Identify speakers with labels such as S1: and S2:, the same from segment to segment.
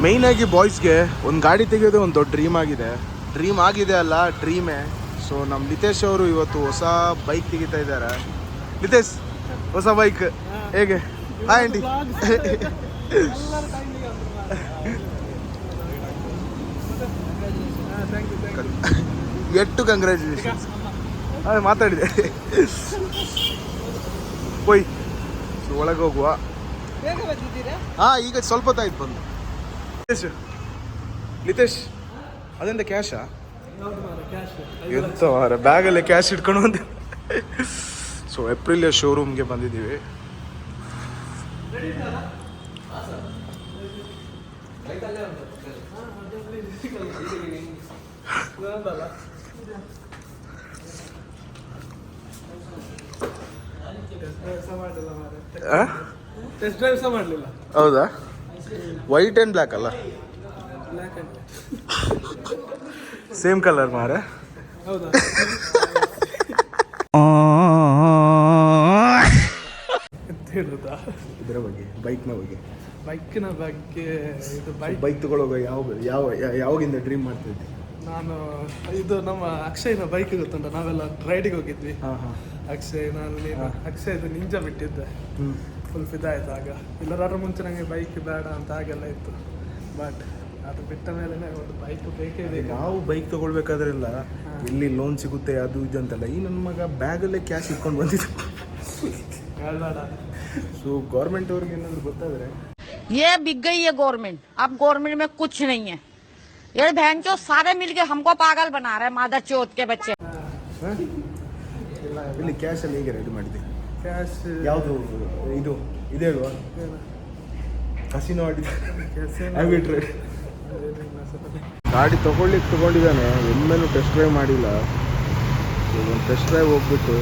S1: ಮೇಯ್ನಾಗಿ ಬಾಯ್ಸ್ಗೆ ಒಂದು ಗಾಡಿ ತೆಗೆಯೋದು ಒಂದು ದೊಡ್ಡ ಡ್ರೀಮ್ ಆಗಿದೆ ಅಲ್ಲ ಡ್ರೀಮೇ. ಸೊ ನಮ್ಮ ಲಿತೇಶ್ ಅವರು ಇವತ್ತು ಹೊಸ ಬೈಕ್ ತೆಗಿತಾ ಇದ್ದಾರೆ. ಲಿತೇಶ್, ಹೊಸ ಬೈಕ್ ಹೇಗೆ? Hi aunty. ಎಷ್ಟು ಕಂಗ್ರ್ಯಾಚುಲೇಷನ್ಸ್. ಮಾತಾಡಿದೆ. ಹೋಯ್, ಸೊ ಒಳಗೆ ಹೋಗುವ. ಹಾಂ, ಈಗ ಸ್ವಲ್ಪ ಹೊತ್ತಾಯ್ತು ಬಂದು. ಲಿತೇಶ್, ಅದೆಂತ ಕ್ಯಾಶಾ? ಎಂತ ಮಾರ, ಬ್ಯಾಗಲ್ಲೇ ಕ್ಯಾಶ್ ಇಟ್ಕೊಂಡು ಬಂದೆ. ಸೊ ಏಪ್ರಿಲ್ ಶೋರೂಮ್ಗೆ ಬಂದಿದ್ದೀವಿ. ಹೌದಾ? ವೈಟ್ ಆ್ಯಂಡ್ ಬ್ಲ್ಯಾಕ್ ಅಲ್ಲ, ಸೇಮ್ ಕಲರ್ ಮಾರೆ. ಇದರ ಬಗ್ಗೆ, ಬೈಕ್ನ ಬಗ್ಗೆ ಬೈಕ್ ತಗೊಳ್ಳುವಾಗ ಯಾವಾಗಿಂದ ಡ್ರೀಮ್ ಮಾಡ್ತಿದ್ದೆ?
S2: ನಾನು ಇದು ನಮ್ಮ ಅಕ್ಷಯ್ನ ಬೈಕ್ ಗೊತ್ತುಂಟ, ನಾವೆಲ್ಲ ರೈಡಿಗೆ ಹೋಗಿದ್ವಿ. ಅಕ್ಷಯ್, ನಾನು ಅಕ್ಷಯ್ದು ನಿಂಜ ಬಿಟ್ಟಿದ್ದೆ. ಫುಲ್ ಫಿದಾಯ್ತು ಆಗ. ಇಲ್ಲದಾದ್ರೂ ಮುಂಚೆ ನನಗೆ ಬೈಕ್ ಬೇಡ ಅಂತ ಹಾಗೆಲ್ಲ ಇತ್ತು. ಬಟ್ ಅದು ಬಿಟ್ಟ ಮೇಲೆ ಒಂದು ಬೈಕ್ ಬೇಕೇ ಬೇಕು.
S1: ನಾವು ಬೈಕ್ ತಗೊಳ್ಬೇಕಾದ್ರೆಲ್ಲ ಎಲ್ಲಿ ಲೋನ್ ಸಿಗುತ್ತೆ ಅದು ಇದು ಅಂತಲ್ಲ. ಈ ನನ್ನ ಮಗ ಬ್ಯಾಗಲ್ಲೇ ಕ್ಯಾಶ್ ಇಟ್ಕೊಂಡು ಬಂದಿದ್ದು. ಸೊ ಗೌರ್ಮೆಂಟ್ ಅವ್ರಿಗೆ ಏನಾದ್ರು ಗೊತ್ತಾದ್ರೆ,
S3: ये बिक गई है गवर्नमेंट, अब गवर्नमेंट में कुछ नहीं है. ये बहन चो सारे मिलके हमको पागल बना रहे हैं, मादर चौथ के बच्चे.
S1: ಇಲ್ಲಿ ಕ್ಯಾಶ್ ಅಲ್ಲಿ ಹೇಗೆ ರೆಡಿ ಮಾಡಿದೆ?
S2: ಕ್ಯಾಶ್
S1: ಯಾವುದು ಇದು ಇದೆ ಅಲ್ವಾ? ಕಸಿನೋ ಆಡಿದ್ರೆ ಗಾಡಿ ತಗೊಂಡಿದ್ದಾನೆ. ಒಮ್ಮೆಲೂ ಟೆಸ್ಟ್ ಡ್ರೈವ್ ಮಾಡಿಲ್ಲ. ಒಂದು ಟೆಸ್ಟ್ ಡ್ರೈವ್ ಹೋಗ್ಬಿಟ್ಟು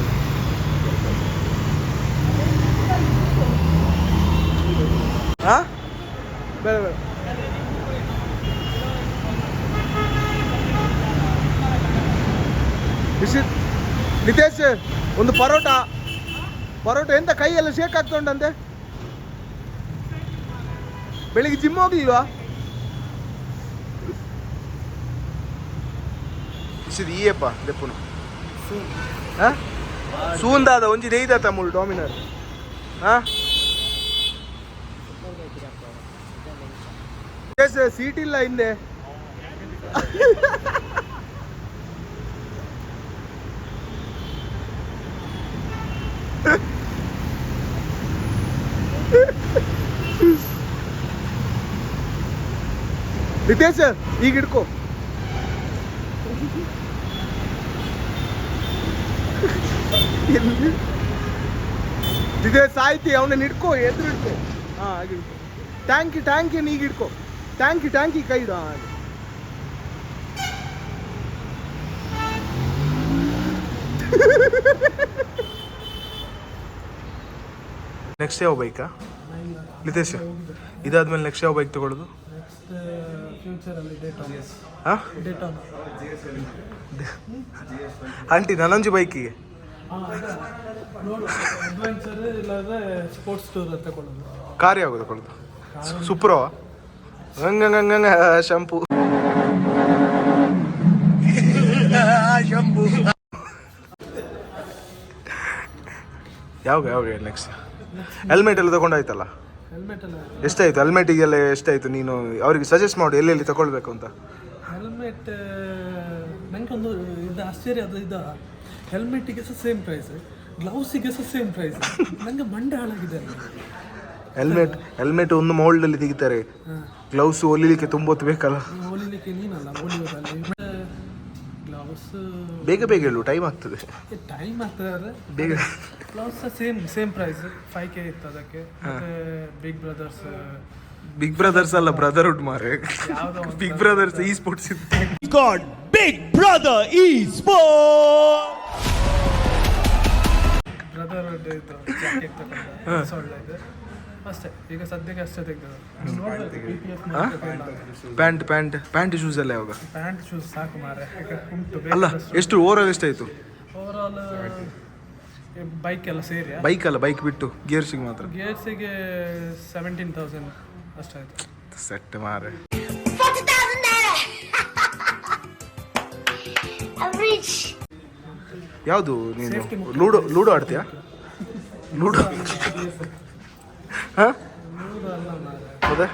S2: ಬೇಡ
S1: ನಿತೇಶ್, ಒಂದು ಪರೋಟ ಎಂತ ಕೈಯೆಲ್ಲ ಶೇಕ್ ಆಗ್ತುಂಟಂತೆ. ಬೆಳಿಗ್ಗೆ ಜಿಮ್ ಹೋಗ್ಲಿಲ್ವಾ? ಈಯಪ್ಪ ದೆಪ್ಪುನ ಸೂಂದಾದ ಒಂಜಿ ನೆಯ್ದ ತಮ್ಮಳು ಡಾಮಿನರ್. ಸೀಟ್ ಇಲ್ಲ ಹಿಂದೆ. ನಿತೇಶ್, ಈಗ ಹಿಡ್ಕೋ. ನಿತೇಶ್ ಸಾಯ್ತಿ, ಅವನ ಹಿಡ್ಕೋ, ಎದುರು ಹಿಡ್ಕೋ. ಹಾಗೆ ಹಿಡ್ಕೋ. ಟ್ಯಾಂಕಿ ಈಗ ಹಿಡ್ಕೋ. ಟ್ಯಾಂಕಿ ಕೈ ಇಡು. ನೆಕ್ಸ್ಟ್ ಯಾವ ಬೈಕಾ ಲಿತೇಶ್? ಇದಾದ್ಮೇಲೆ ನೆಕ್ಸ್ಟ್ ಯಾವ ಬೈಕ್ ತಗೊಳ್ಳೋದು? ಆಂಟಿ, ನನ್ನೊಂಜಿ ಬೈಕಿಗೆ ಕಾರ್ ಯಾವುದು ತಗೊಳ್ಳೋದು? ಸುಪ್ರೋ ಹಂಗಂಗ ಶಂಪು ಯಾವ ನೆಕ್ಸ್ಟ್? ಹೆಲ್ಮೆಟ್ ಎಲ್ಲ ತಗೊಂಡಾಯ್ತಲ್ಲ? ಎಷ್ಟಾಯ್ತು ಹೆಲ್ಮೆಟಿಗೆಲ್ಲ? ಎಷ್ಟಾಯ್ತು? ನೀನು ಅವ್ರಿಗೆ ಸಜೆಸ್ಟ್ ಮಾಡು ಎಲ್ಲೆಲ್ಲಿ ತಗೊಳ್ಬೇಕು ಅಂತ.
S2: ಹೆಲ್ಮೆಟ್ ನಂಗೆ ಒಂದು ಇದು ಆಶ್ಚರ್ಯ, ಅದು ಇದು ಹೆಲ್ಮೆಟಿಗೆ ಸಹ ಸೇಮ್ ಪ್ರೈಸ್, ಗ್ಲೌಸಿಗೆ ಸಹ ಸೇಮ್ ಪ್ರೈಸ್. ನಂಗೆ ಮಂಡೆ ಹಾಳಾಗಿದೆ.
S1: ಹೆಲ್ಮೆಟ್ ಒಂದು ಮೋಲ್ಡಲ್ಲಿ ತೆಗಿತಾರೆ, ಗ್ಲೌಸ್ ಹೊಲಿಲಿಕ್ಕೆ ತುಂಬ ಹೊತ್ತು ಬೇಕಲ್ಲ.
S2: ಹೊಲಿಲಿಕ್ಕೆ ನೀನಲ್ಲ ಹೊಲಿಯೋದಲ್ಲಿ. ಗ್ಲೌಸ್
S1: ಬೇಗ ಹೇಳು, ಟೈಮ್ ಆಗ್ತದೆ ಬೇಗ.
S2: ಗ್ಲೌಸ್ ಸೇಮ್ ಪ್ರೈಸ್ 5K ಇತ್ತು ಅದಕ್ಕೆ. ಮತ್ತೆ
S1: ಬಿಗ್ ಬ್ರದರ್ಸ್ ಅಲ್ಲ, ಬ್ರದರ್ಹುಡ್ ಮಾರೆ. Big brothers esports god big brother esports
S2: brotherhood ಇದು ಜಾಕೆಟ್ ತಗೊಂಡೆ ಅಷ್ಟೇ. ಈಗ ಸದ್ಯಕ್ಕೆ ಅಷ್ಟೇ ತೆಗೆದು.
S1: ಪ್ಯಾಂಟ್ ಶೂಸ್ ಎಲ್ಲ ಯಾವಾಗ?
S2: ಪ್ಯಾಂಟ್ ಶೂಸ್ ಸಾಕು ಮಾರೆ, ಉಂಟು
S1: ಅಲ್ಲ. ಎಷ್ಟು ಓವರಾಲ್ ಎಷ್ಟಾಯ್ತು?
S2: ಓವರಾಲ್ ಬೈಕ್ ಎಲ್ಲ ಸೇರಿ?
S1: ಬೈಕ್ ಬಿಟ್ಟು ಗೇರ್ಸಿಗೆ ಮಾತ್ರ?
S2: ಗೇರ್ಸಿಗೆ 17,000 ಅಷ್ಟಾಯ್ತು.
S1: ಸೆಟ್ ಮಾರೆ. ಯಾವುದು ನೀನು ಲೂಡೋ ಆಡ್ತೀಯಾ? ಲೂಡೋ ಹಾಂ ಹೌದಾ?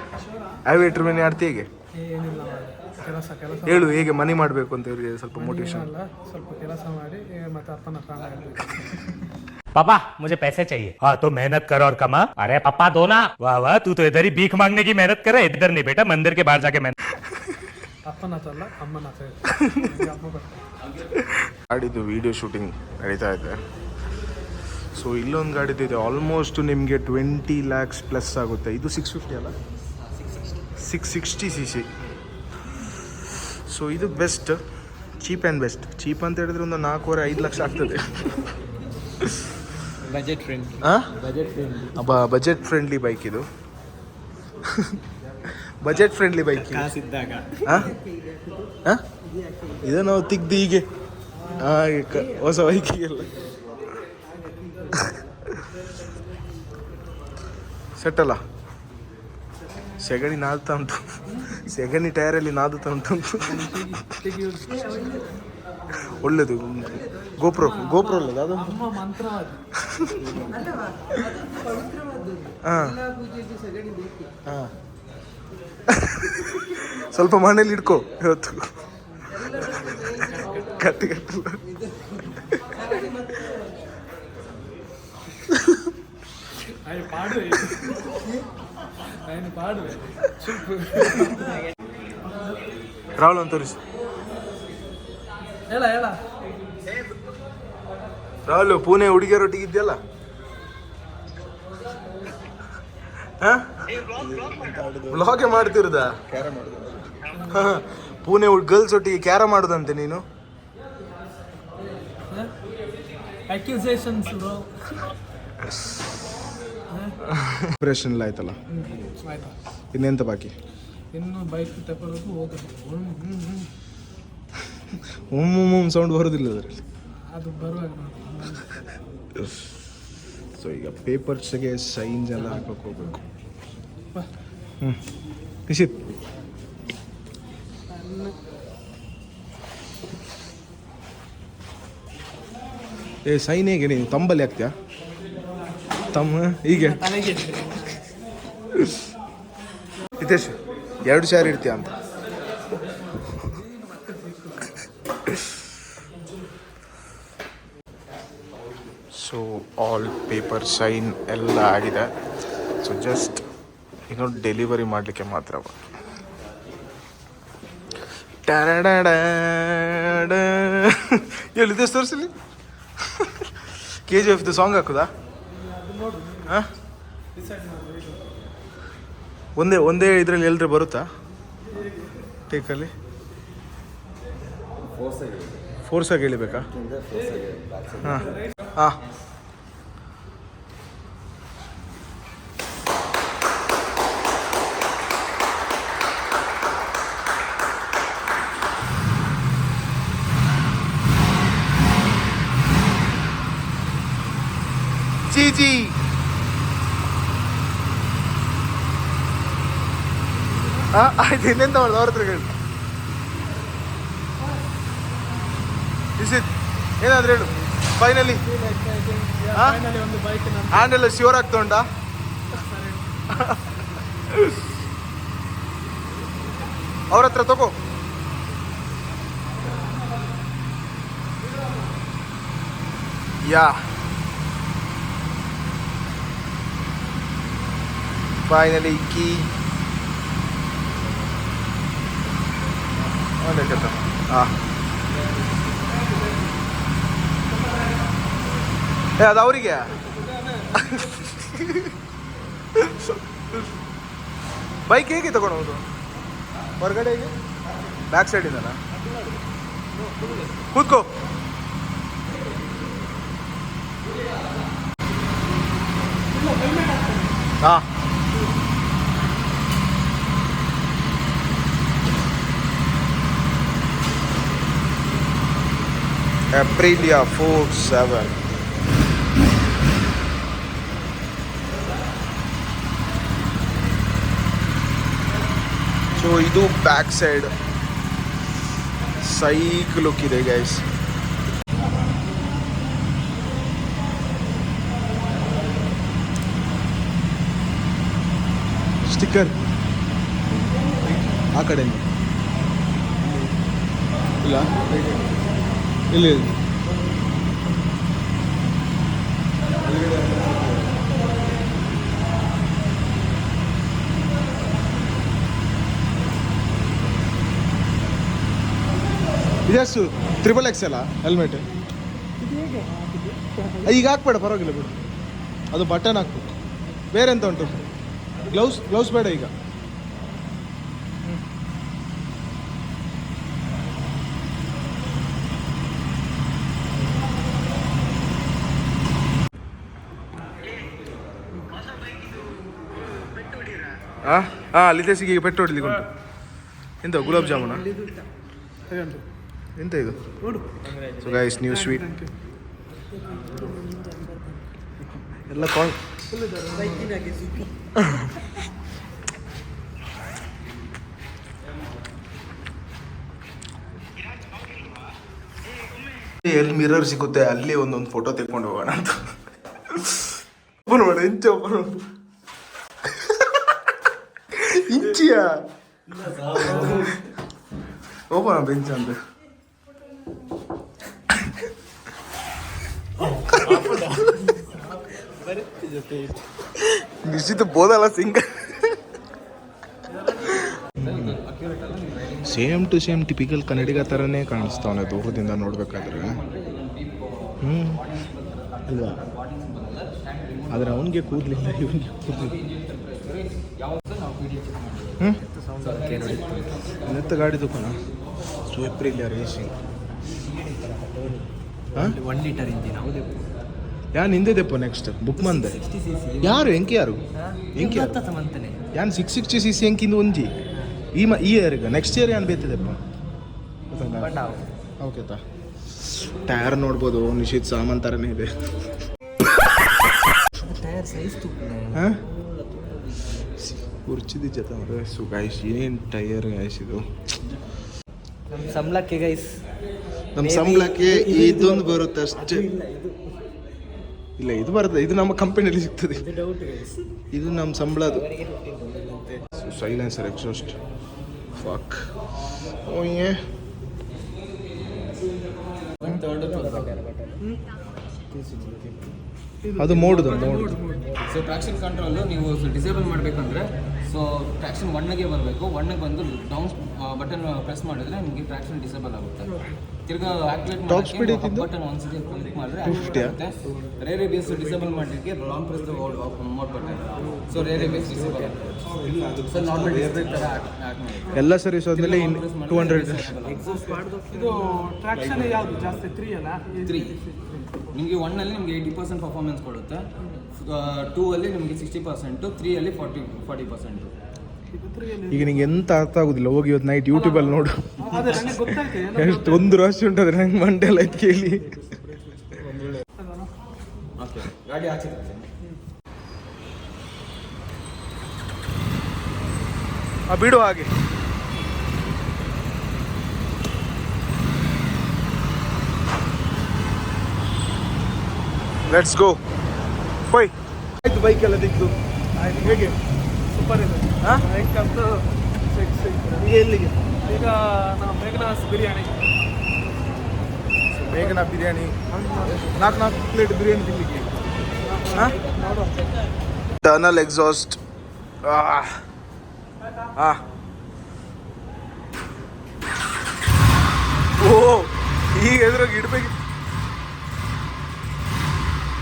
S1: ಆವಿಯೇಟರ್ ಮೇಲೆ ಆಡ್ತೀಯ ಹೇಗೆ?
S2: ಏನಿಲ್ಲ ಕೆಲಸ
S1: ಹೇಳು ಹೇಗೆ ಮನಿ ಮಾಡಬೇಕು ಅಂತ ಇವರಿಗೆ ಸ್ವಲ್ಪ ಮೋಟಿವೇಶನ್.
S2: ಅಲ್ಲ, ಸ್ವಲ್ಪ ಕೆಲಸ ಮಾಡಿ ಮತ್ತೆ ಅಪ್ಪನ ಪ್ರಾಣ ಇರಬೇಕು.
S4: पापा मुझे पैसे चाहिए. हाँ तो मेहनत कर और कमा. अरे पापा दो ना. वाह वाह तू तो इधर ही भीख मांगने की मेहनत करे, इधर नहीं बेटा, मंदिर के बाहर जाके मेहनत.
S2: ಅಪ್ಪನ ಹತ್ರ ಅಲ್ಲ, ಅಮ್ಮನ ಹತ್ರ ಅಮ್ಮ ಬರ್ತಾರೆ.
S1: ಗಾಡಿದು ವಿಡಿಯೋ ಶೂಟಿಂಗ್ ನಡೀತಾ ಇದೆ. ಸೊ ಇಲ್ಲೊಂದು ಗಾಡಿದಿದೆ, ಆಲ್ಮೋಸ್ಟ್ ನಿಮಗೆ 20 lakhs ಪ್ಲಸ್ ಆಗುತ್ತೆ. ಇದು 650 ಅಲ್ಲ, 660 cc. ಸೊ ಇದು best, cheap and best. Cheap ಅಂತ ಹೇಳಿದ್ರೆ ಒಂದು 4.5 ಲಕ್ಷ ಆಗ್ತದೆ.
S5: Budget friendly.
S1: Budget friendly bike ಇದು. ಬಜೆಟ್ ಫ್ರೆಂಡ್ಲಿ ಬೈಕ್
S5: ಕಾಸಿದ್ದಾಗ
S1: ಇದು ನಾವು ತೆಗ್ದು ಹೀಗೆ ಹೊಸ ಬೈಕಿಗೆಲ್ಲ ಸೆಟ್ ಅಲ್ಲ. ಸೆಗಣಿ ನಾದುತ್ತಾ ಉಂಟು, ಸೆಗಣಿ ಟೈರಲ್ಲಿ ನಾದುತ್ತಾ ಉಂಟು. ಒಳ್ಳೇದು. ಗೋಪ್ರೋ ಒಳ್ಳೇದು ಅದು.
S2: ಅಮ್ಮ ಮಂತ್ರವಾದಿ.
S1: ಹಾಂ ಹಾಂ, ಸ್ವಲ್ಪ ಮನೇಲಿ ಇಟ್ಕೋ ಇವತ್ತು. ಕಟ್ಟಿ
S2: ಪಾಡುವೆ
S1: ರಾಹುಲ್ ಅಂತ ತೋರಿಸಿ.
S2: ಹೇಳ
S1: ರಾಹುಲ್, ಪುಣೆ ಹುಡುಗಿಯರೊಟ್ಟಿಗೆ ಇದೆಯಲ್ಲ, ಬ್ಲಾಗೆ ಮಾಡ್ತಿರುದಾ? ಪುಣೆ ಗರ್ಲ್ಸ್ ಒಟ್ಟಿಗೆ ಕ್ಯಾರಮ್ ಮಾಡುದಂತೆ ನೀನು.
S2: ಅಕ್ಯೂಸೇಷನ್ಸ್
S1: ಆಪರೇಷನ್ ಎಲ್ಲ ಆಯ್ತಲ್ಲ,
S2: ಆಯ್ತಾ?
S1: ಇನ್ನೆಂತ ಬಾಕಿ?
S2: ಇನ್ನು ಬೈಕ್ ತಗೊಳ್ಳೋದು ಹೋಗೋದು.
S1: ಸೌಂಡ್ ಬರೋದಿಲ್ಲ ಅದರಲ್ಲಿ.
S2: ಅದು ಬರುವಾಗ
S1: ಸೊ ಈಗ ಪೇಪರ್ಸ್ಗೆ ಸೈನ್ಸ್ ಎಲ್ಲ ಹಾಕಕ್ಕೆ ಹೋಗ್ಬೇಕು. ನಿಶಿತ್, ಸೈನ್ ಹೇಗೆ ನೀನು ತಂಬಲ್ಲಿ ಹಾಕ್ತೀಯಾ? ಹೀಗೆ ಹಿತೇಶ್ 2 ಶೇರ್ ಇಡ್ತೀಯ ಅಂತ. ಸೊ ಆಲ್ ಪೇಪರ್ ಸೈನ್ ಎಲ್ಲ ಆಗಿದೆ. ಸೊ ಜಸ್ಟ್ ಇನ್ನೊಂದು ಡೆಲಿವರಿ ಮಾಡಲಿಕ್ಕೆ ಮಾತ್ರ. ಎಲ್ಲಿದೆ ತೋರಿಸಲಿ. KGF song ಹಾಕುದಾ? ಹಾಂ, ಒಂದೇ ಇದರಲ್ಲಿ ಎಲ್ಲರೂ ಬರುತ್ತಾ ಟೇಕಲ್ಲಿ? ಫೋರ್ಸಾಗಿ ಹೇಳಿಬೇಕಾ? ಹಾಂ ಹಾಂ. ಜಿ ಆಯ್ತು, ಇನ್ನೆಂತ ಮಾಡೋದು ಅವ್ರ ಹತ್ರ ಹೇಳಿ. ಏನಾದ್ರು ಹೇಳು ಫೈನಲಿ.
S2: ಒಂದು ಬೈಕ್
S1: ಹ್ಯಾಂಡ್ ಎಲ್ಲ ಶ್ಯೂರ್ ಆಗ್ತಾ ಉಂಟಾ? ಅವ್ರ ಹತ್ರ ತಗೋ. ಯಾ ಫೈನಲಿ ಕೀ ಹಾಂ. ಅದು ಅವರಿಗೆ ಬೈಕ್ ಹೇಗೆ ತಗೊಂಡು ಹೊರಗಡೆ ಹೇಗೆ? ಬ್ಯಾಕ್ ಸೈಡಿಂದನಾ? ಕೂತ್ಕೋ. ಹಾಂ, Aprilia 47. ಸೊ ಇದು ಬ್ಯಾಕ್ ಸೈಡ್ ಸೈಕ್ ಲುಕ್ ಇದೆ ಗೈಸ್. ಸ್ಟಿಕ್ಕರ್ ಆ ಕಡೆ ಇಲ್ಲ ಇಲ್ಲಿ ಇದೆಷ್ಟು XXL ಹೆಲ್ಮೆಟ್ ಈಗ ಹಾಕ್ಬೇಡ, ಪರವಾಗಿಲ್ಲ ಬಿಡು, ಅದು ಬಟನ್ ಹಾಕ್ಬೇಕು. ಬೇರೆ ಎಂತ ಉಂಟು? ಗ್ಲೌಸ್ ಬೇಡ ಈಗ. ಲಿತೇಶಿಗೆ ಈಗ ಪೆಟ್ಟು ಹೊಡಿಲಿಕ್ಕೆ ಉಂಟು. ಎಂತ ಗುಲಾಬ್ ಜಾಮೂನ ಎಂತ ಇದು? ಸೊ ಗೈಸ್, ನ್ಯೂ ಸ್ವೀಟ್ ಎಲ್ಲ ಎಲ್ಲಿ ಮಿರರ್ ಸಿಗುತ್ತೆ ಅಲ್ಲಿ ಒಂದೊಂದು ಫೋಟೋ ತೆಕ್ಕೊಂಡು ಹೋಗೋಣ ಅಂತ. ಓಪನ್ ಮಾಡು, ಇಂಚ ಓಪನ್ ಮಾಡು. ಇಂಚಿಯಾ ಓಪನ್ ಬೆಂಚ ಅಂತ. ನಿಶ್ಚಿತ ಬೋದಲ್ಲ Singh. Same to same typical ಕನ್ನಡಿಗ ಥರನೇ ಕಾಣಿಸ್ತಾವನೆ ದೂರದಿಂದ ನೋಡ್ಬೇಕಾದ್ರೆ. ಅಲ್ವಾ? ಆದರೆ ಅವನಿಗೆ ಕೂದಲಿಲ್ಲ, ಇವನಿಗೆ ಕೂದಲಿಲ್ಲ. ನೆತ್ತ ಗಾಡಿ ದುಕಾನ ಸೂಪ್ರಿಲ್ಲ ರೇಸಿಂಗ್.
S5: 1 ಲೀಟರ್ ಇಂಜಿನ್ ಹೌದು.
S1: ಯಾನ್ ನಿಂದಿದೆಪ್ಪ ನೆಕ್ಸ್ಟ್ ಬುಕ್ ಮಂದೆ ಯಾರು ಎಂಕಿ ಯಾರು ಯಾನ್ 660cc ಎಂಕಿಂದು ಒಂಜಿ ಈ ಇಯರ್ಗೆ ನೆಕ್ಸ್ಟ್ ಇಯರ್ ಯಾನ್ ಬೇತದೆಪ್ಪ ಓಕೆತಾ. ಟೈರ್ ನೋಡ್ಬೋದು, ನಿಶಿತ್ ಸಾಮಾನ್ ಥರನೇ ಇದೆ. ಹಾಂ ಕುರ್ಚಿದ ಜೊತೆ ಅವರೇ. ಸೊ ಗೈಸ್, ಏನೇನು ಟೈರ್ ಗೈಸ್ ಇದು
S5: ನಮ್ಮ ಸಂಬಳಕ್ಕೆ ಗೈಸ್,
S1: ನಮ್ಮ ಸಂಬಳಕ್ಕೆ ಇದೊಂದು ಬರುತ್ತೆ ಅಷ್ಟೇ. ಇಲ್ಲ ಇದು ಬರುತ್ತೆ, ಇದು ನಮ್ಮ ಕಂಪನಿಯಲ್ಲಿ ಸಿಗ್ತದೆ. ಇದು ನಮ್ಮ ಸಂಬಳದು. ಸೈಲೆನ್ಸರ್ ಎಕ್ಸಾಸ್ಟ್ ಫಕ್ ಓಯೆ. ಅದು ಮೋಡುದು.
S6: ಸೊ ಟ್ರಾಕ್ಷನ್ ಕಂಟ್ರೋಲ್ ನೀವು ಡಿಸೇಬಲ್ ಮಾಡಬೇಕಂದ್ರೆ ಸೊ ಟ್ರಾಕ್ಷನ್ 1ಗೆ ಬರಬೇಕು. 1ಗೆ ಬಂದು ಡೌನ್ ಬಟನ್ ಪ್ರೆಸ್ ಮಾಡಿದ್ರೆ ನಿಮಗೆ ಟ್ರಾಕ್ಷನ್ ಡಿಸೇಬಲ್ ಆಗುತ್ತೆ. ತಿರ್ಗಾ ಆಕ್ಟಿವೇಟ್ ಮಾಡೋಕ್ಕೆ ಬಟನ್ ಒಂದ್ಸತಿ ಕ್ಲಿಕ್ ಮಾಡಿದ್ರೆ ಆಗುತ್ತೆ. ರೇರ್ ABS ಡಿಸೇಬಲ್ ಮಾಡಲಿಕ್ಕೆ long press mode button. So rear ABS disable ಆಗುತ್ತೆ. ಸೊ ನಾರ್ಮಲ್ ಡಿಸ್ಪ್ಲೇ ಥರ ಆಕ್ಟ್ ಮಾಡುತ್ತೆ.
S1: ಎಲ್ಲ ಸರ್ವಿಸ್ ಆದಮೇಲೆ 200.
S2: ಇದು ಟ್ರಾಕ್ಷನ್ ಯಾವುದು ಜಾಸ್ತಿ? 3 ಅಲ್ಲ?
S6: 3 ನಿಮಗೆ 1ಅಲ್ಲಿ ನಿಮಗೆ 80% ಪರ್ಫಾರ್ಮೆನ್ಸ್ ಕೊಡುತ್ತೆ. 2ಅಲ್ಲಿ ನಿಮಗೆ 60%, 3ಅಲ್ಲಿ 40%.
S1: ಈಗ ನಿಂಗೆ ಎಂತ ಅರ್ಥ ಆಗುದಿಲ್ಲ, ಹೋಗಿ ಇವತ್ತು ನೈಟ್ ಯೂಟ್ಯೂಬಲ್ಲಿ ನೋಡು.
S2: ಅದೇ ನನಗೆ ಗೊತ್ತಾಯ್ತು
S1: ಎಷ್ಟು ಒಂದು ರಾಶಿ ಉಂಟದ್ರೆ ನಂಗೆ ಮಂಡೆಲ್ಲ ಆಯ್ತು ಕೇಳಿ.
S6: ಗಾಡಿ ಆಚೆ
S1: ಬಿಡು ಹಾಗೆ. Let's go. ಹೋಯ್ ಆಯ್ತು, ಬೈಕ್ ಎಲ್ಲ ತೆಗೆದು ಹೇಗೆ
S2: ಸೂಪರ್ ಇದೆ. ಹೆಂಗಂತೂ
S1: ಈಗ ಎಲ್ಲಿಗೆ?
S2: ಈಗ ನಾವು ಮೇಘನಾಸ್ ಬಿರಿಯಾನಿ.
S1: ಮೇಘನಾ ಬಿರಿಯಾನಿ 4 ಪ್ಲೇಟ್ ಬಿರಿಯಾನಿ ತಿನ್ಲಿಕ್ಕೆ. ಟರ್ನಲ್ ಎಕ್ಸಾಸ್ಟ್. ಓ ಈಗ ಎದುರಾಗಿ ಇಡ್ಬೇಕು.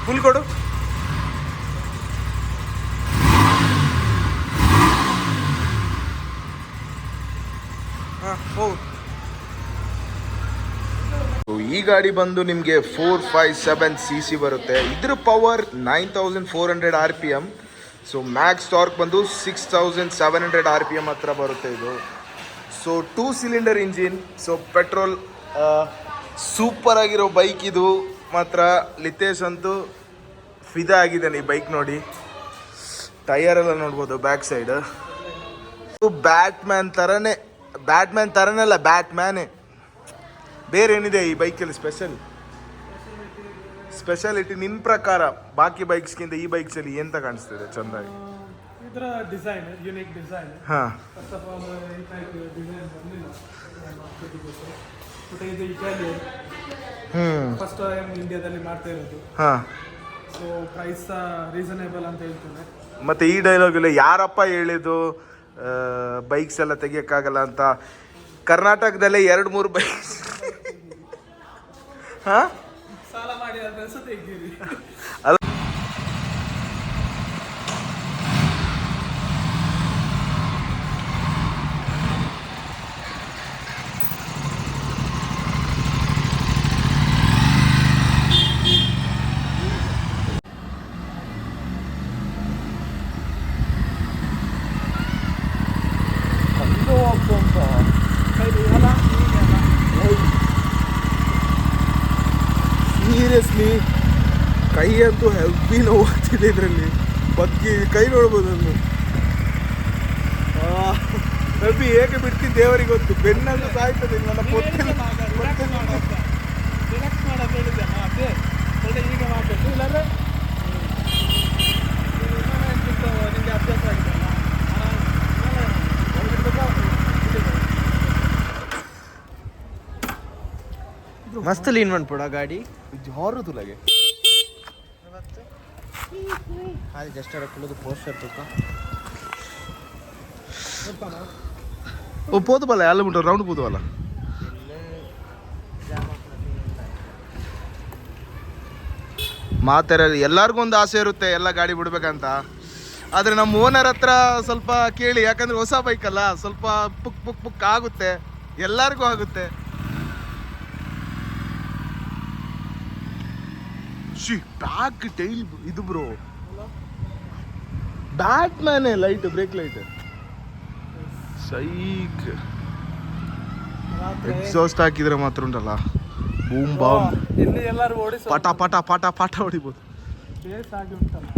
S1: ಫುಲ್ ಕೊಡು. ಈ ಗಾಡಿ ಬಂದು ನಿಮಗೆ 457cc ಬರುತ್ತೆ. ಇದ್ರ power 9400 RPM. So Max torque ಬಂದು 6700 RPM ಹತ್ರ ಬರುತ್ತೆ ಇದು. So 2 cylinder engine. So petrol super ಆಗಿರೋ ಬೈಕ್ ಇದು ಮಾತ್ರ. ಲಿತೇಶ್ ಅಂತೂ ಫಿದಾ ಆಗಿದ್ದಾನೆ ಈ ಬೈಕ್ ನೋಡಿ. ಟೈರ್ ಎಲ್ಲ ನೋಡ್ಬೋದು ಬ್ಯಾಕ್ ಸೈಡ್. ಬ್ಯಾಟ್ಮ್ಯಾನ್ ತರನೇ ಅಲ್ಲ, ಬ್ಯಾಟ್ಮ್ಯಾನೇ. ಬೇರೆ ಏನಿದೆ ಈ ಬೈಕಲ್ಲಿ ಸ್ಪೆಷಾಲಿಟಿ ನಿನ್ನ ಪ್ರಕಾರ ಬಾಕಿ ಬೈಕ್ಸ್ಗಿಂತ ಈ ಬೈಕ್ಸಲ್ಲಿ ಎಂತ ಕಾಣಿಸ್ತಿದೆ ಚೆಂದಾಗಿ?
S2: ಇದರ ಡಿಸೈನ್ ಯುನಿಕ್ ಡಿಸೈನ್.
S1: ಹಾಂ,
S2: ಫಸ್ಟ್ ಆಫ್ ಆಲ್ ಈ ಟೈಪ್ ಡಿಸೈನ್ ಬಂದಿಲ್ಲ ಬಟ್ ಇದು ಇಟಾಲಿಯನ್, ಫಸ್ಟ್ ಟೈಮ್ ಇಂಡಿಯಾದಲ್ಲಿ ಮಾಡ್ತಾ ಇರೋದು.
S1: ಹಾಂ.
S2: ಸೊ ಪ್ರೈಸ್ ರೀಸನೇಬಲ್ ಅಂತ ಹೇಳ್ತೇನೆ.
S1: ಮತ್ತು ಈ ಡೈಲಾಗಲ್ಲಿ ಯಾರಪ್ಪ ಹೇಳಿದ್ದು ಬೈಕ್ಸ್ ಎಲ್ಲ ತೆಗಿಯೋಕ್ಕಾಗಲ್ಲ ಅಂತ? ಕರ್ನಾಟಕದಲ್ಲೇ 2-3 ಬೈಕ್ಸ್ ಹಾಂ
S2: ಸಾಲ ಮಾಡಿ ಅಡ್ರೆಸ್ ತೆಗೀರಿ.
S1: ಸೀರಿಯಸ್ಲಿ ಕೈ ಅಂತೂ ಹೆವಿ ನೋವಾಗ್ತಿದೆ ಇದರಲ್ಲಿ. ಬಗ್ಗೆ ಕೈ ನೋಡ್ಬೋದು ಒಂದು ಹೆವಿ ಹೇಗೆ ಬಿಡ್ತೀನಿ ದೇವರಿಗೆ ಗೊತ್ತು. ಬೆನ್ನಂತೂ ಸಾಯ್ತದೆ ನನ್ನ
S2: ರಿಲ್ಯಾಕ್ಸ್ ಮಾಡೋದು ಹೇಳಿದೆ ಅದೇ ಒಳ್ಳೆ ಈಗ ಮಾಡಬೇಕು. ಇಲ್ಲಾಂದ್ರೆ ನಿಮಗೆ ಅಭ್ಯಾಸ ಆಗಿದೆ ಅಲ್ಲ,
S5: मस्त लीन मन पड़ा गाड़ी
S1: ಜಾರು ತುಲಗೆ
S5: खाली जस्ट रखलो पोस्टर तो का
S1: ಓ ಪೋದು ಬಲ್ಲ ಎಲ್ಲ ಬಿಟ್ಟು ರೌಂಡ್ ಪೋದುವಲ್ಲ. ಮಾತಾಡೋದು ಎಲ್ಲರಿಗೂ ಒಂದು ಆಸೆ ಇರುತ್ತೆ ಎಲ್ಲ ಗಾಡಿ ಬಿಡ್ಬೇಕಂತ. ಆದರೆ ನಮ್ಮ ಓನರ್ ಹತ್ರ ಸ್ವಲ್ಪ ಕೇಳಿ, ಯಾಕಂದರೆ ಹೊಸ ಬೈಕಲ್ಲ, ಸ್ವಲ್ಪ ಪುಕ್ ಆಗುತ್ತೆ, ಎಲ್ಲರಿಗೂ ಆಗುತ್ತೆ. ಬ್ಯಾಕ್ ಟೈಲ್ ಇದು ಬ್ರೋ, ಬ್ಯಾಟ್ಮ್ಯಾನೇ ಲೈಟ್, ಬ್ರೇಕ್ ಲೈಟ್ ಸೈಕ್. ಎಕ್ಸಾಸ್ಟ್ ಹಾಕಿದ್ರೆ ಮಾತ್ರ ಉಂಟಲ್ಲ ಬೂಮ್ ಬಾಂಬ್,
S2: ಇಲ್ಲಿ ಎಲ್ಲರೂ ಓಡಿಸಿ
S1: ಪಾಟ ಪಾಟ ಪಾಟ ಪಾಟ ಹೊಡಿಬೋದು.
S2: ಬೇಸ್ ಆಗಿ ಉಂಟಲ್ಲ.